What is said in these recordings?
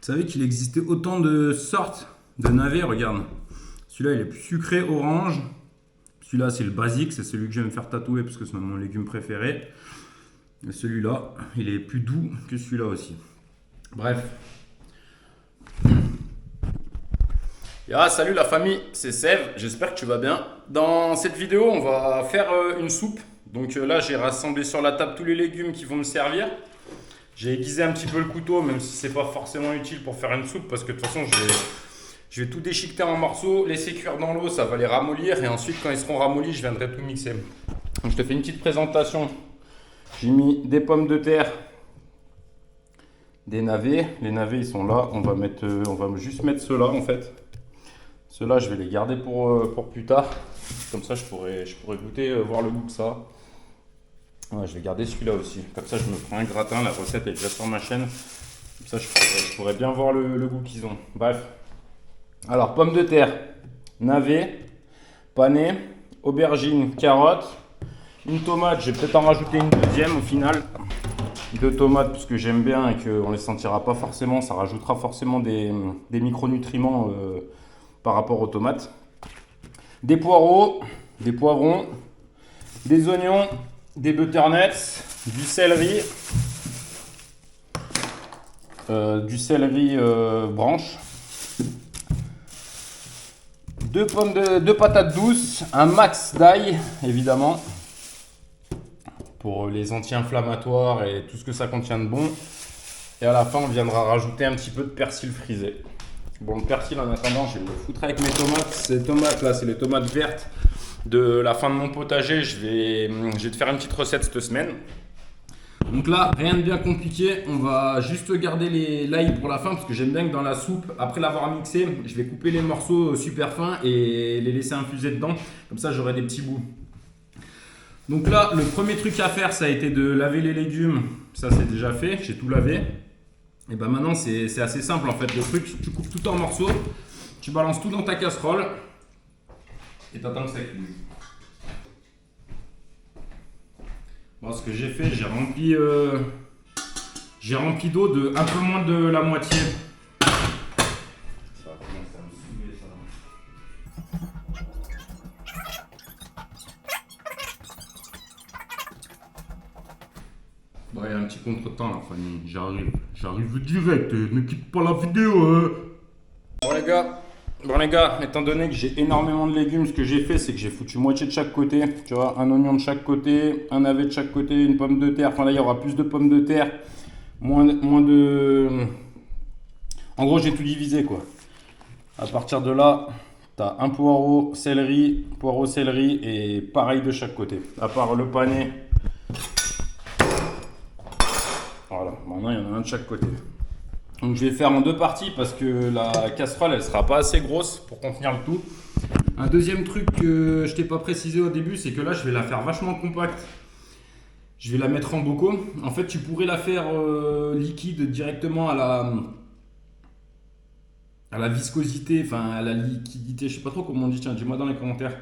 Tu savais qu'il existait autant de sortes de navets, regarde. Celui-là, il est plus sucré, orange. Celui-là, c'est le basique, c'est celui que je vais me faire tatouer parce que c'est mon légume préféré. Et celui-là, il est plus doux que celui-là aussi. Bref. Salut la famille, c'est Sève, j'espère que tu vas bien. Dans cette vidéo, on va faire une soupe. Donc là, j'ai rassemblé sur la table tous les légumes qui vont me servir. J'ai aiguisé un petit peu le couteau, même si c'est pas forcément utile pour faire une soupe, parce que de toute façon, je vais tout déchiqueter en morceaux, laisser cuire dans l'eau, ça va les ramollir, et ensuite, quand ils seront ramollis, je viendrai tout mixer. Donc, je te fais une petite présentation. J'ai mis des pommes de terre, des navets. Les navets, ils sont là. On va juste mettre ceux-là, en fait. Ceux-là, je vais les garder pour plus tard. Comme ça, je pourrais goûter, voir le goût que ça a. Ouais, je vais garder celui-là aussi. Comme ça, je me ferai un gratin. La recette est déjà sur ma chaîne. Comme ça, je pourrais bien voir le goût qu'ils ont. Bref. Alors, pommes de terre, navets, panais, aubergines, carottes, une tomate. Je vais peut-être en rajouter une deuxième au final. 2 tomates parce que j'aime bien et qu'on ne les sentira pas forcément. Ça rajoutera forcément des micronutriments par rapport aux tomates. Des poireaux, des poivrons, des oignons, des butternuts, du céleri branche, 2 patates douces, un max d'ail évidemment pour les anti-inflammatoires et tout ce que ça contient de bon. Et à la fin, on viendra rajouter un petit peu de persil frisé. Bon, le persil, en attendant, je vais me le foutre avec mes tomates. Ces tomates là, c'est les tomates vertes de la fin de mon potager. Je vais te faire une petite recette cette semaine. Donc là, rien de bien compliqué. On va juste garder l'ail pour la fin parce que j'aime bien que dans la soupe, après l'avoir mixé, je vais couper les morceaux super fins et les laisser infuser dedans. Comme ça, j'aurai des petits bouts. Donc là, le premier truc à faire, ça a été de laver les légumes. Ça, c'est déjà fait. J'ai tout lavé. Et ben maintenant, c'est assez simple en fait. Le truc, tu coupes tout en morceaux. Tu balances tout dans ta casserole. Et t'attends que ça cuise. Bon, ce que j'ai fait, j'ai rempli d'eau de un peu moins de la moitié. Ça va commencer à me saouler ça. Bon, il y a un petit contretemps là, famille. J'arrive direct. Ne quitte pas la vidéo. Bon les gars, étant donné que j'ai énormément de légumes, ce que j'ai fait, c'est que j'ai foutu moitié de chaque côté. Tu vois, un oignon de chaque côté, un navet de chaque côté, une pomme de terre. Enfin là, il y aura plus de pommes de terre, moins de... En gros, j'ai tout divisé quoi. À partir de là, tu as un poireau, céleri et pareil de chaque côté. À part le panais. Voilà, maintenant il y en a un de chaque côté. Donc je vais faire en 2 parties parce que la casserole elle sera pas assez grosse pour contenir le tout. Un deuxième truc que je t'ai pas précisé au début, c'est que là je vais la faire vachement compacte. Je vais la mettre en bocaux. En fait tu pourrais la faire liquide directement à la viscosité, enfin à la liquidité, je sais pas trop comment on dit, tiens dis-moi dans les commentaires.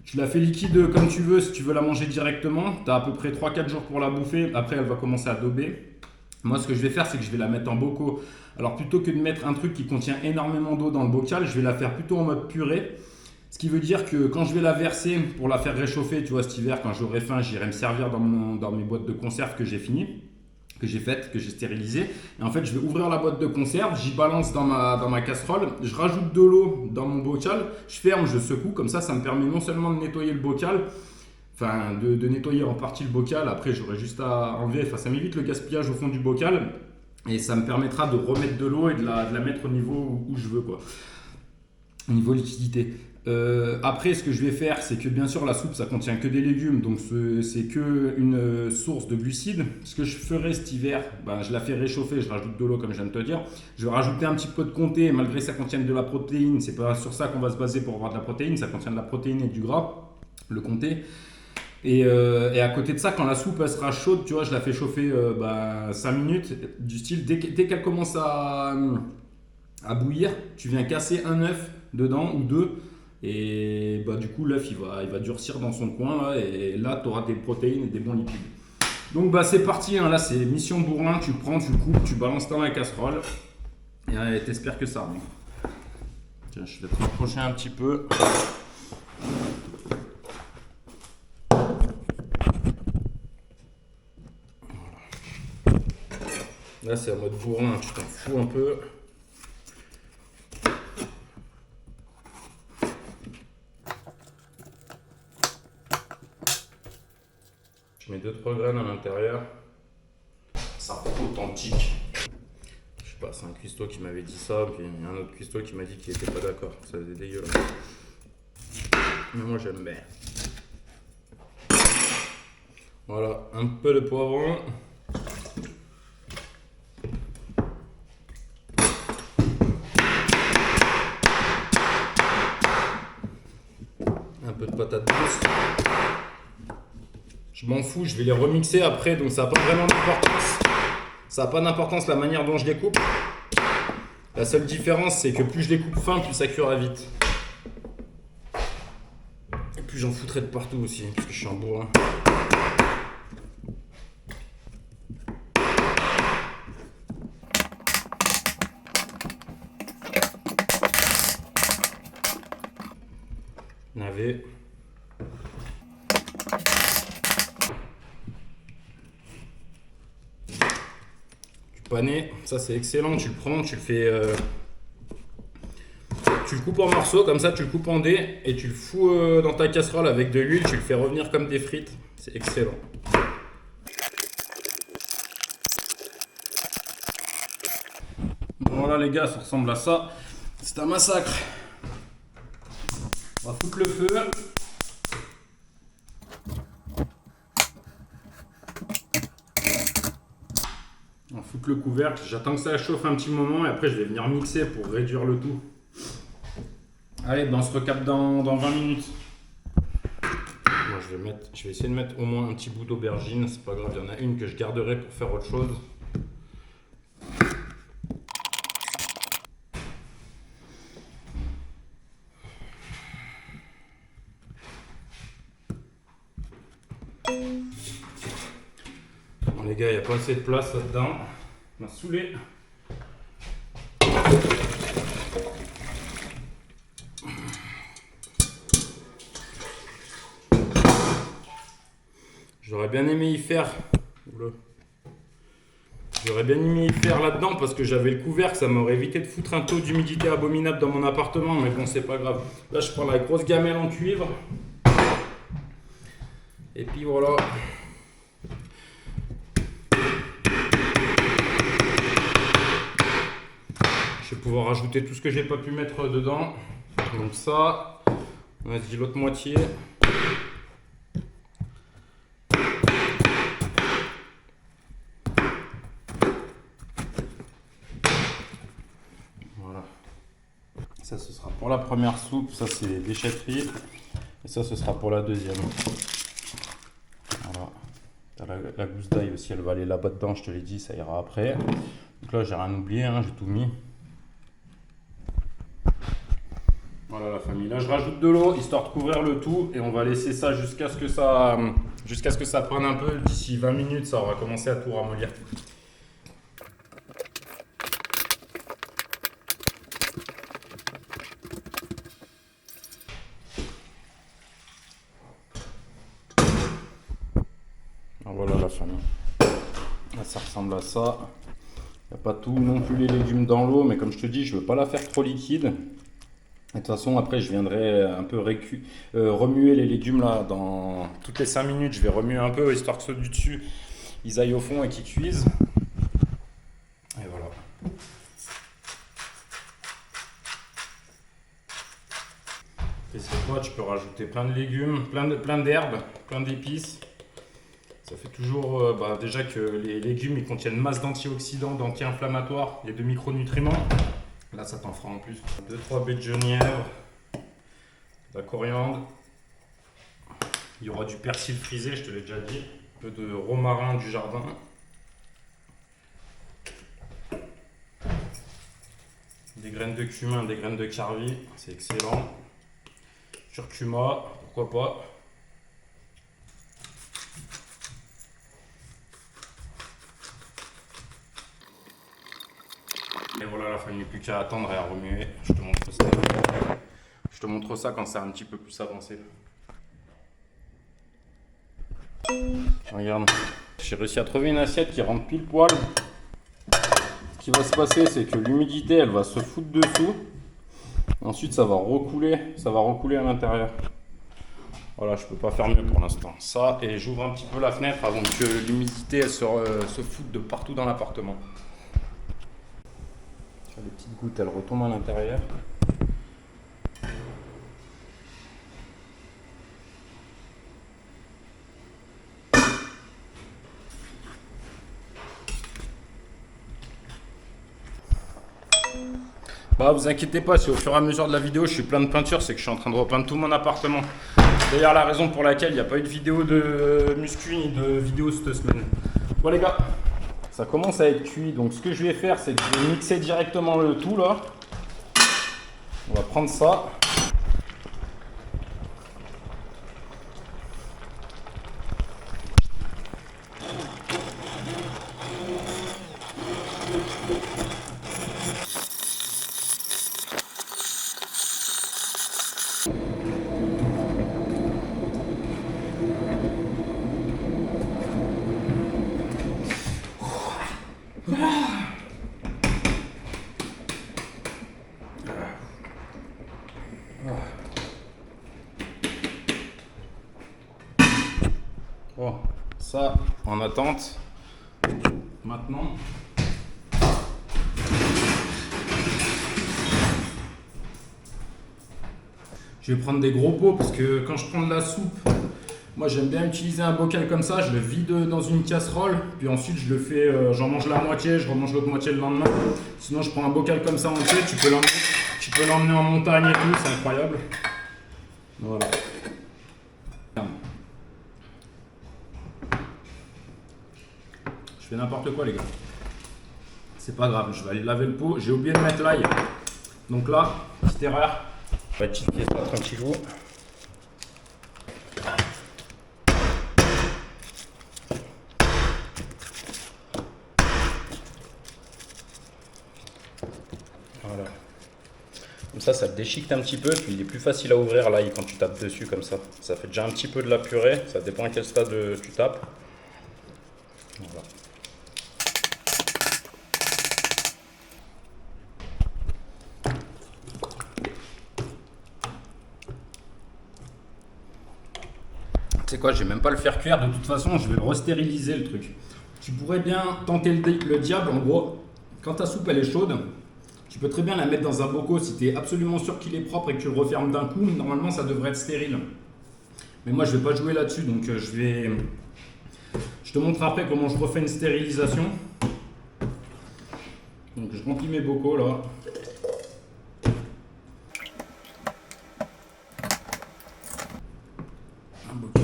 Tu la fais liquide comme tu veux, si tu veux la manger directement, tu as à peu près 3-4 jours pour la bouffer, après elle va commencer à dober. Moi, ce que je vais faire, c'est que je vais la mettre en bocaux. Alors, plutôt que de mettre un truc qui contient énormément d'eau dans le bocal, je vais la faire plutôt en mode purée. Ce qui veut dire que quand je vais la verser pour la faire réchauffer, tu vois, cet hiver, quand j'aurai faim, j'irai me servir dans mes boîtes de conserve que j'ai faites, que j'ai stérilisées. Et en fait, je vais ouvrir la boîte de conserve, j'y balance dans ma casserole, je rajoute de l'eau dans mon bocal, je ferme, je secoue. Comme ça me permet non seulement de nettoyer le bocal, enfin de nettoyer en partie le bocal, après j'aurai juste à enlever, enfin ça m'évite le gaspillage au fond du bocal et ça me permettra de remettre de l'eau et de la mettre au niveau où je veux quoi, au niveau liquidité. Après ce que je vais faire c'est que bien sûr la soupe ça contient que des légumes donc c'est que une source de glucides. Ce que je ferai cet hiver, je la fais réchauffer, je rajoute de l'eau comme je viens de te dire, je vais rajouter un petit peu de comté malgré que ça contienne de la protéine, c'est pas sur ça qu'on va se baser pour avoir de la protéine, ça contient de la protéine et du gras, le comté. Et à côté de ça, quand la soupe elle sera chaude, tu vois, je la fais chauffer 5 minutes, du style, dès qu'elle commence à bouillir, tu viens casser un œuf dedans ou 2, et du coup l'œuf il va durcir dans son coin, là, et là tu auras des protéines et des bons lipides. Donc c'est parti, hein, là c'est mission bourrin, tu le prends, tu le coupes, tu balances dans la casserole, Et t'espères que ça rentre. Tiens, je vais te rapprocher un petit peu. Là, c'est à mode bourrin, tu t'en fous un peu. Je mets 2-3 graines à l'intérieur. Ça rend authentique. Je sais pas, c'est un cuistot qui m'avait dit ça, puis il y a un autre cuistot qui m'a dit qu'il était pas d'accord. Ça faisait dégueulasse. Mais moi, j'aime bien. Voilà, un peu de poivron. Un peu de patate douce. Je m'en fous, je vais les remixer après, donc ça n'a pas vraiment d'importance. Ça n'a pas d'importance la manière dont je les coupe. La seule différence, c'est que plus je les coupe fin, plus ça cuira vite. Et plus j'en foutrai de partout aussi, parce que je suis un bourrin. Navet. Du pané, ça c'est excellent. Tu le prends, tu le fais. Tu le coupes en morceaux, comme ça tu le coupes en dés et tu le fous dans ta casserole avec de l'huile, tu le fais revenir comme des frites. C'est excellent. Voilà les gars, ça ressemble à ça. C'est un massacre. On va foutre le feu. On va foutre le couvercle. J'attends que ça chauffe un petit moment et après je vais venir mixer pour réduire le tout. Allez, ben on se recapte dans 20 minutes. Moi, je vais essayer de mettre au moins un petit bout d'aubergine. C'est pas grave, il y en a une que je garderai pour faire autre chose. Bon les gars, il n'y a pas assez de place là-dedans. On m'a saoulé. J'aurais bien aimé y faire. J'aurais bien aimé y faire là-dedans parce que j'avais le couvercle, ça m'aurait évité de foutre un taux d'humidité abominable dans mon appartement, mais bon, c'est pas grave. Là, je prends la grosse gamelle en cuivre. Et puis voilà. Je vais pouvoir rajouter tout ce que j'ai pas pu mettre dedans. Donc ça, vas-y, l'autre moitié. Voilà. Ça, ce sera pour la première soupe. Ça, c'est les déchetteries. Et ça, ce sera pour la deuxième. Voilà. T'as la gousse d'ail aussi, elle va aller là-bas dedans, je te l'ai dit, ça ira après. Donc là, j'ai rien oublié, hein, j'ai tout mis. Voilà la famille. Là, je rajoute de l'eau histoire de couvrir le tout et on va laisser ça jusqu'à ce que ça prenne un peu. D'ici 20 minutes, ça aura commencé à tout ramollir. Voilà la famille. Là, ça ressemble à ça. Il n'y a pas tout non plus les légumes dans l'eau, mais comme je te dis, je ne veux pas la faire trop liquide. Et de toute façon, après, je viendrai un peu remuer les légumes là. Dans toutes les 5 minutes, je vais remuer un peu, histoire que ceux du dessus, ils aillent au fond et qu'ils cuisent. Et voilà. Et c'est quoi, tu peux rajouter plein de légumes, plein d'herbes, plein d'épices. Ça fait toujours déjà que les légumes ils contiennent masse d'antioxydants, d'anti-inflammatoires et de micronutriments. Là, ça t'en fera en plus. 2-3 baies de genièvre, de la coriandre. Il y aura du persil frisé, je te l'ai déjà dit. Un peu de romarin du jardin. Des graines de cumin, des graines de carvi, c'est excellent. Curcuma, pourquoi pas. Et voilà, la fin, il n'y a plus qu'à attendre et à remuer. Je te montre ça. Je te montre ça quand c'est un petit peu plus avancé. Regarde, j'ai réussi à trouver une assiette qui rentre pile poil. Ce qui va se passer, c'est que l'humidité, elle va se foutre dessous. Ensuite, ça va recouler à l'intérieur. Voilà, je peux pas faire mieux pour l'instant. Ça, et j'ouvre un petit peu la fenêtre avant que l'humidité elle se foute de partout dans l'appartement. Les petites gouttes, elles retombent à l'intérieur. Bah, vous inquiétez pas, si au fur et à mesure de la vidéo je suis plein de peinture, c'est que je suis en train de repeindre tout mon appartement. D'ailleurs, la raison pour laquelle il n'y a pas eu de vidéo de muscu ni de vidéo cette semaine. Bon les gars, ça commence à être cuit, donc ce que je vais faire, c'est que je vais mixer directement le tout là. On va prendre ça. Bon, ça en attente. Maintenant, je vais prendre des gros pots parce que quand je prends de la soupe, moi j'aime bien utiliser un bocal comme ça, je le vide dans une casserole, puis ensuite je le fais, j'en mange la moitié, je remange l'autre moitié le lendemain. Sinon je prends un bocal comme ça entier, tu peux l'emmener en montagne et tout, c'est incroyable. Voilà. Je fais n'importe quoi les gars. C'est pas grave, je vais aller laver le pot. J'ai oublié de mettre l'ail. Donc là, petite erreur. Petite pièce pas tranquillou. Voilà. Comme ça le déchiquette un petit peu, puis il est plus facile à ouvrir l'ail quand tu tapes dessus comme ça. Ça fait déjà un petit peu de la purée, ça dépend à quel stade tu tapes. Voilà. Tu sais quoi, je vais même pas le faire cuire, de toute façon je vais le restériliser le truc. Tu pourrais bien tenter le diable, en gros, quand ta soupe elle est chaude, tu peux très bien la mettre dans un bocal si tu es absolument sûr qu'il est propre et que tu le refermes d'un coup, normalement ça devrait être stérile. Mais moi je vais pas jouer là-dessus, donc je te montre après comment je refais une stérilisation. Donc je remplis mes bocaux là. Un bocal.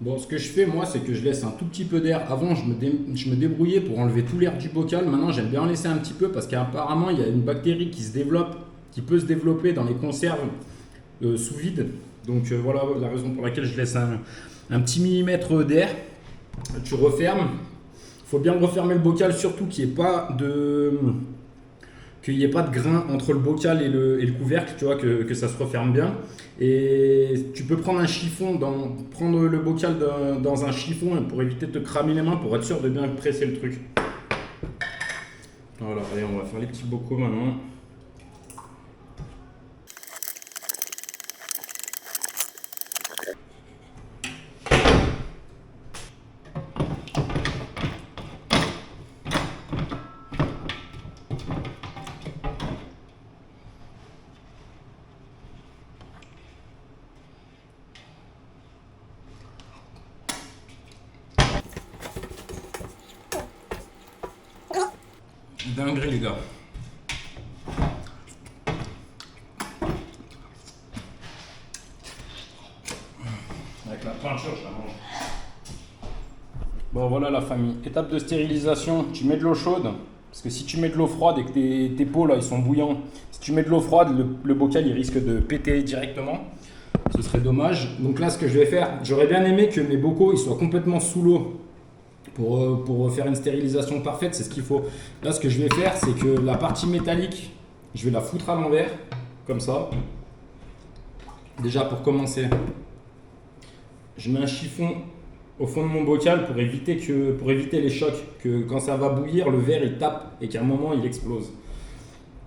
Bon, ce que je fais, moi, c'est que je laisse un tout petit peu d'air. Avant, je me débrouillais pour enlever tout l'air du bocal. Maintenant, j'aime bien en laisser un petit peu parce qu'apparemment, il y a une bactérie qui peut se développer dans les conserves sous vide. Donc, voilà la raison pour laquelle je laisse un petit millimètre d'air. Tu refermes. Il faut bien refermer le bocal, surtout qu'il n'y ait pas de grain entre le bocal et le couvercle, tu vois, que ça se referme bien. Et tu peux prendre un chiffon, prendre le bocal dans un chiffon pour éviter de te cramer les mains, pour être sûr de bien presser le truc. Voilà, allez, on va faire les petits bocaux maintenant. Dinguerie les gars. Avec la peinture, je la mange. Bon voilà la famille, étape de stérilisation, tu mets de l'eau chaude, parce que si tu mets de l'eau froide et que tes pots là ils sont bouillants, si tu mets de l'eau froide, le bocal il risque de péter directement, ce serait dommage. Donc là ce que je vais faire, j'aurais bien aimé que mes bocaux ils soient complètement sous l'eau pour faire une stérilisation parfaite, c'est ce qu'il faut. Là ce que je vais faire c'est que la partie métallique, je vais la foutre à l'envers, comme ça. Déjà pour commencer, je mets un chiffon au fond de mon bocal pour éviter les chocs, que quand ça va bouillir, le verre il tape et qu'à un moment il explose.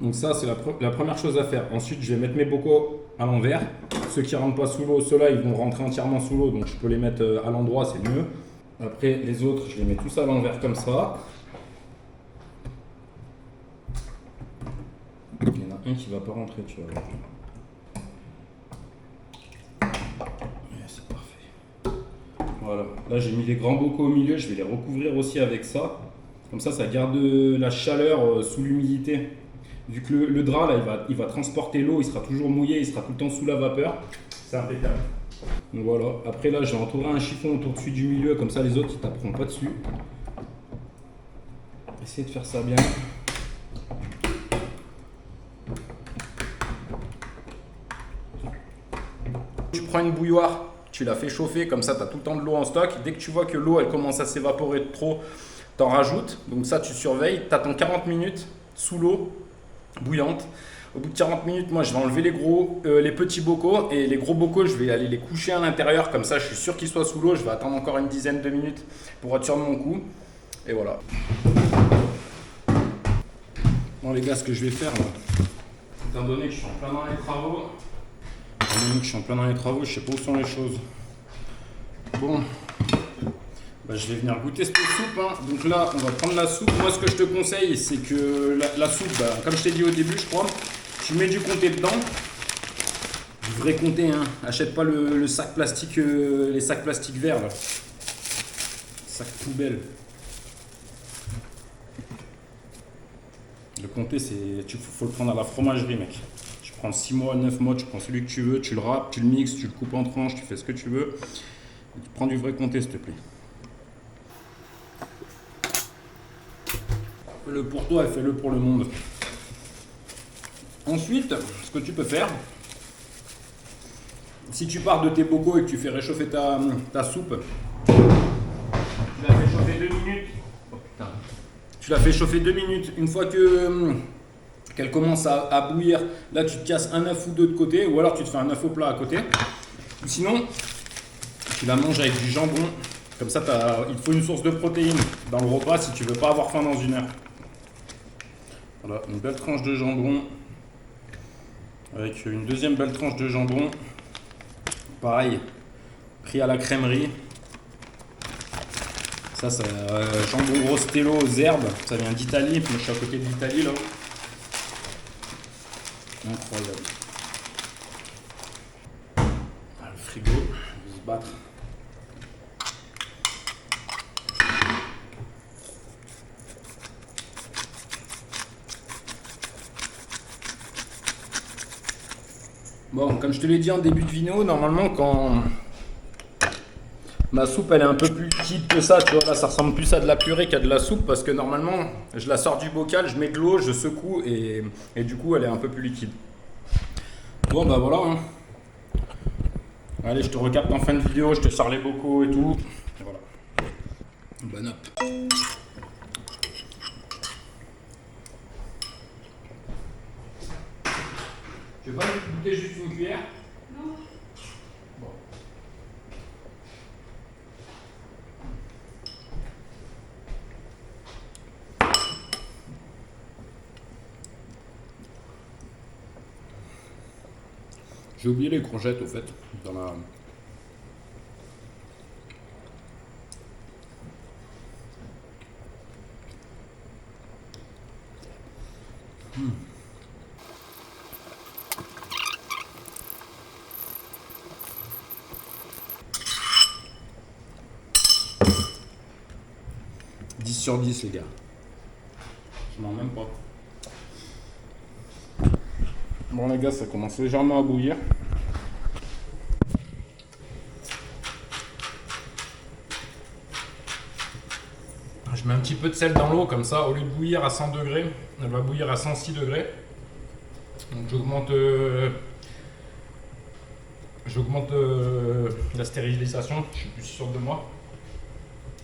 Donc ça c'est la première chose à faire. Ensuite je vais mettre mes bocaux à l'envers. Ceux qui ne rentrent pas sous l'eau, ceux-là ils vont rentrer entièrement sous l'eau, donc je peux les mettre à l'endroit, c'est mieux. Après les autres je les mets tous à l'envers comme ça. Il y en a un qui ne va pas rentrer, tu vas voir. Voilà, là j'ai mis les grands bocaux au milieu, je vais les recouvrir aussi avec ça. Comme ça garde la chaleur sous l'humidité. Vu que le drap là, il va transporter l'eau, il sera toujours mouillé, il sera tout le temps sous la vapeur. C'est impeccable. Donc voilà, après là j'ai entouré un chiffon autour dessus du milieu, comme ça les autres ils taperont pas dessus. Essayez de faire ça bien. Tu prends une bouilloire. Tu la fais chauffer, comme ça tu as tout le temps de l'eau en stock. Dès que tu vois que l'eau elle commence à s'évaporer de trop, t'en rajoutes. Donc ça tu surveilles, tu attends 40 minutes sous l'eau bouillante. Au bout de 40 minutes, moi je vais enlever les petits bocaux et les gros bocaux je vais aller les coucher à l'intérieur. Comme ça je suis sûr qu'ils soient sous l'eau. Je vais attendre encore une dizaine de minutes pour être sûr de mon coup. Et voilà. Bon les gars, ce que je vais faire là, étant donné que je suis en plein dans les travaux, je sais pas où sont les choses. Bon, je vais venir goûter cette soupe. Hein. Donc là, on va prendre la soupe. Moi, ce que je te conseille, c'est que la soupe, comme je t'ai dit au début, je crois, tu mets du comté dedans. Du vrai comté, hein. Achète pas le sac plastique, les sacs plastiques verts, là. Sac poubelle. Le comté, faut le prendre à la fromagerie, mec. Tu prends 6 mois, 9 mois, tu prends celui que tu veux, tu le râpes, tu le mixes, tu le coupes en tranches, tu fais ce que tu veux. Et tu prends du vrai comté, s'il te plaît. Fais-le pour toi et fais-le pour le monde. Ensuite, ce que tu peux faire, si tu pars de tes bocaux et que tu fais réchauffer ta soupe, tu la fais chauffer 2 minutes. Oh putain. Tu la fais chauffer 2 minutes. Une fois qu'elle commence à bouillir, là tu te casses un œuf ou deux de côté, ou alors tu te fais un œuf au plat à côté. Ou sinon, tu la manges avec du jambon. Comme ça, il te faut une source de protéines dans le repas si tu veux pas avoir faim dans une heure. Voilà, une belle tranche de jambon. Avec une deuxième belle tranche de jambon. Pareil, pris à la crèmerie. Ça, c'est jambon Rostello aux herbes. Ça vient d'Italie. Moi, je suis à côté de l'Italie là. Incroyable. Le frigo, il va se battre. Bon, comme je te l'ai dit en début de vidéo, normalement quand ma soupe elle est un peu plus liquide que ça, tu vois, là ça ressemble plus à de la purée qu'à de la soupe parce que normalement je la sors du bocal, je mets de l'eau, je secoue et du coup elle est un peu plus liquide. Bon bah voilà. Hein. Allez, je te recapte en fin de vidéo, je te sors les bocaux et tout. Et voilà. Bon up. Tu veux pas goûter juste une cuillère? Non. Bon. J'ai oublié les courgettes au fait dans la. Sur 10 les gars. Je m'en même pas. Bon les gars, ça commence légèrement à bouillir. Je mets un petit peu de sel dans l'eau, comme ça, au lieu de bouillir à 100 degrés, elle va bouillir à 106 degrés. Donc j'augmente la stérilisation, je suis plus sûr de moi.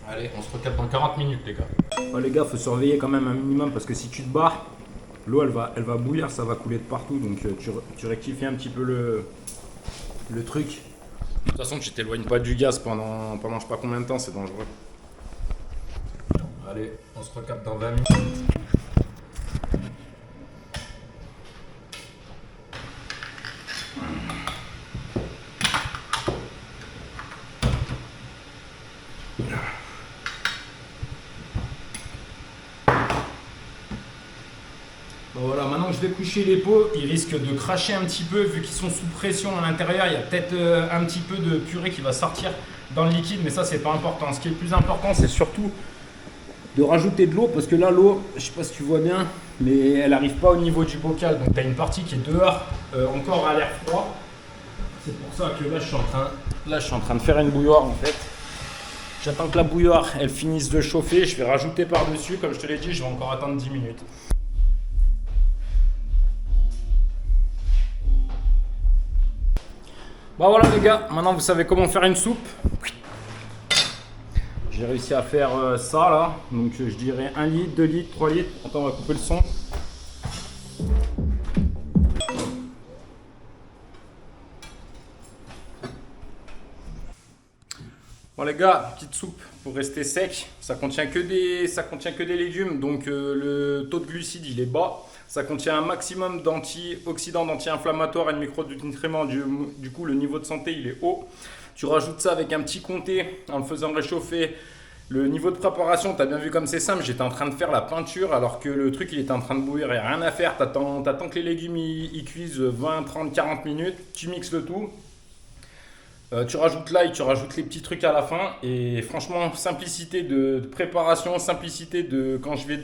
Allez, on se recapte dans 40 minutes, les gars. Oh, les gars, faut surveiller quand même un minimum parce que si tu te barres, l'eau elle va bouillir, ça va couler de partout. Donc tu rectifies un petit peu le truc. De toute façon, tu t'éloignes pas du gaz pendant je sais pas combien de temps, c'est dangereux. Allez, on se recapte dans 20 minutes. Bon, voilà, maintenant que je vais coucher les pots, ils risquent de cracher un petit peu vu qu'ils sont sous pression à l'intérieur. Il y a peut-être un petit peu de purée qui va sortir dans le liquide, mais ça c'est pas important. Ce qui est le plus important, c'est surtout de rajouter de l'eau parce que là l'eau, je sais pas si tu vois bien, mais elle n'arrive pas au niveau du bocal. Donc tu as une partie qui est dehors, encore à l'air froid. C'est pour ça que là je suis en train de faire une bouilloire en fait. J'attends que la bouilloire elle finisse de chauffer, je vais rajouter par-dessus. Comme je te l'ai dit, je vais encore attendre 10 minutes. Bah voilà les gars, maintenant vous savez comment faire une soupe. J'ai réussi à faire ça là, donc je dirais 1 litre, 2 litres, 3 litres. Attends, on va couper le son. Bon les gars, petite soupe pour rester sec. Ça contient que des légumes, donc le taux de glucides il est bas. Ça contient un maximum d'antioxydants, d'anti-inflammatoires et de micronutriments. Du coup, le niveau de santé il est haut. Tu rajoutes ça avec un petit comté en le faisant réchauffer. Le niveau de préparation, tu as bien vu comme c'est simple. J'étais en train de faire la peinture alors que le truc il était en train de bouillir. Il n'y a rien à faire. T'attends que les légumes ils cuisent 20, 30, 40 minutes. Tu mixes le tout. Tu rajoutes l'ail, tu rajoutes les petits trucs à la fin et franchement simplicité de préparation, simplicité de quand je vais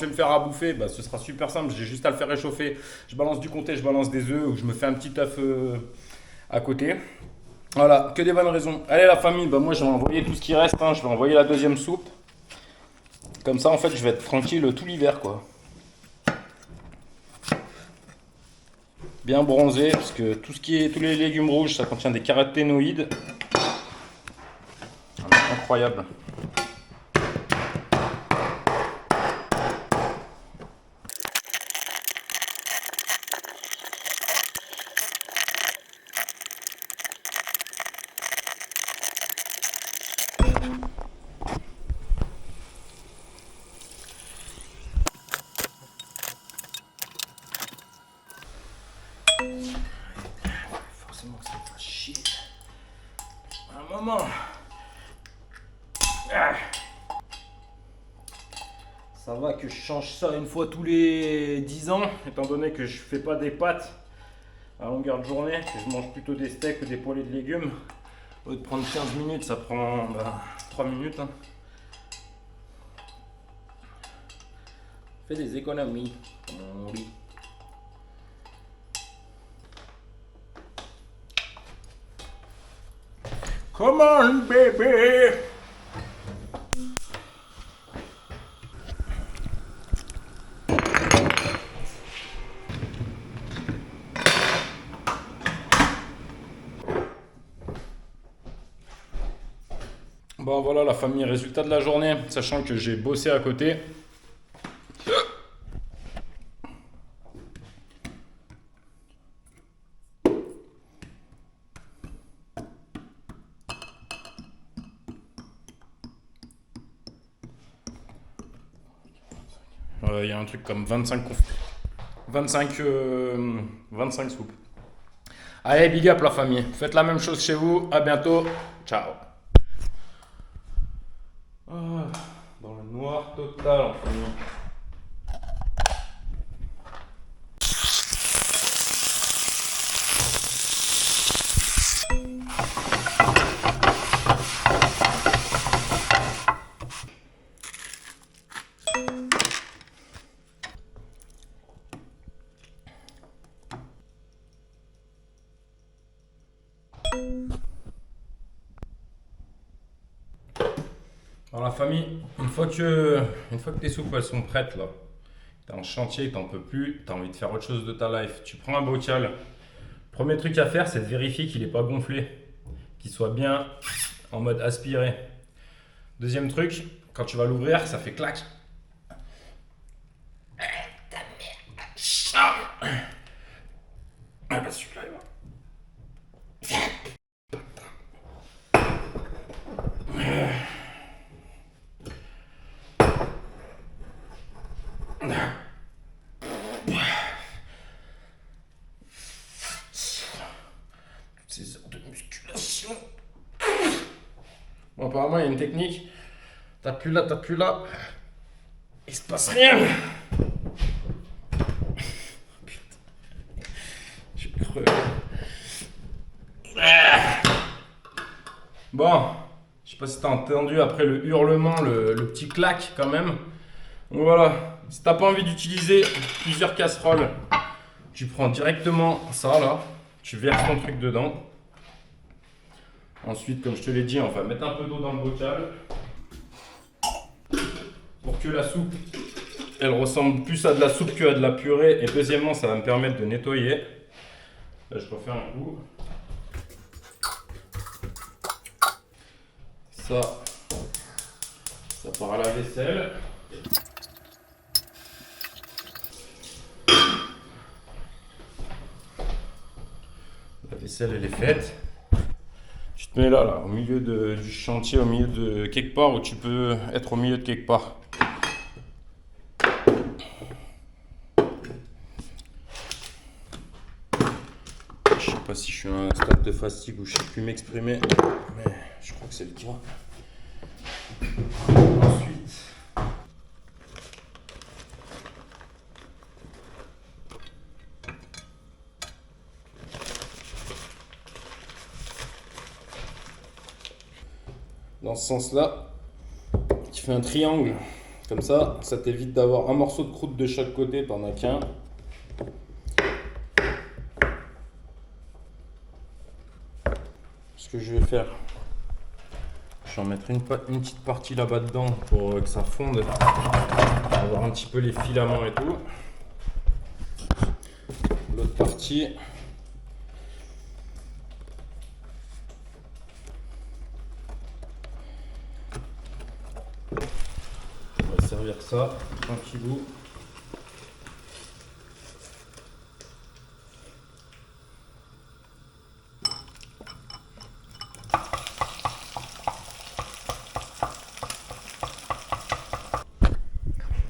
me faire à bouffer, bah, ce sera super simple, j'ai juste à le faire réchauffer, je balance du comté, je balance des œufs ou je me fais un petit œuf à côté. Voilà, que des bonnes raisons. Allez la famille, bah moi je vais envoyer tout ce qui reste, hein. Je vais envoyer la deuxième soupe. Comme ça en fait je vais être tranquille tout l'hiver quoi. Bien bronzé, parce que tous les légumes rouges, ça contient des caroténoïdes. Incroyable. Forcément que ça me fasse chier. Un moment. Ça va que je change ça une fois tous les 10 ans, étant donné que je fais pas des pâtes à longueur de journée, que je mange plutôt des steaks ou des poêlés de légumes. Au lieu de prendre 15 minutes, ça prend 3 minutes. Hein. Fais des économies, comme on dit. Come on, baby! Bon voilà la famille, résultat de la journée, sachant que j'ai bossé à côté. Il y a un truc comme 25 soupes. Allez, big up la famille. Faites la même chose chez vous. À bientôt. Ciao. Dans le noir total en famille. Dans la famille, une fois que tes soupes elles sont prêtes là, tu es en chantier, tu n'en peux plus, tu as envie de faire autre chose de ta life, tu prends un bocal. Premier truc à faire, c'est de vérifier qu'il n'est pas gonflé, qu'il soit bien en mode aspiré. Deuxième truc, quand tu vas l'ouvrir, ça fait clac. Ah bah celui-là, il va. Ces heures de musculation. Bon, apparemment, il y a une technique. T'appuies là. Il se passe rien. Putain. Je suis crevé. Bon, je sais pas si t'as entendu après le hurlement, le petit clac quand même. Donc voilà, si t'as pas envie d'utiliser plusieurs casseroles, tu prends directement ça là, tu verses ton truc dedans. Ensuite, comme je te l'ai dit, on va mettre un peu d'eau dans le bocal pour que la soupe elle ressemble plus à de la soupe qu'à de la purée. Et deuxièmement, ça va me permettre de nettoyer. Là, je refais un coup. Ça part à la vaisselle. La vaisselle, elle est faite. Tu te mets là, au milieu du chantier, au milieu de quelque part où tu peux être au milieu de quelque part. Je sais pas si je suis à un stade de fatigue où je sais plus m'exprimer, mais je crois que c'est le cas. Ensuite, dans ce sens-là, tu fais un triangle. Comme ça t'évite d'avoir un morceau de croûte de chaque côté, t'en as qu'un. Ce que je vais faire, je vais en mettre une petite partie là-bas dedans pour que ça fonde, pour avoir un petit peu les filaments et tout. L'autre partie, on va servir ça tranquillou.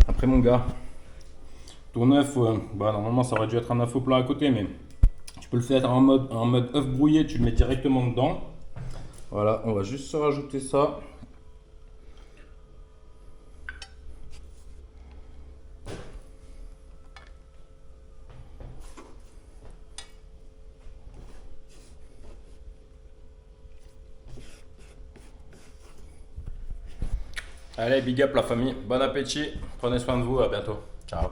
Après mon gars, ton œuf, normalement ça aurait dû être un œuf au plat à côté, mais tu peux le faire en mode œuf brouillé, tu le mets directement dedans. Voilà, on va juste se rajouter ça. Allez, big up la famille, bon appétit, prenez soin de vous, à bientôt, ciao.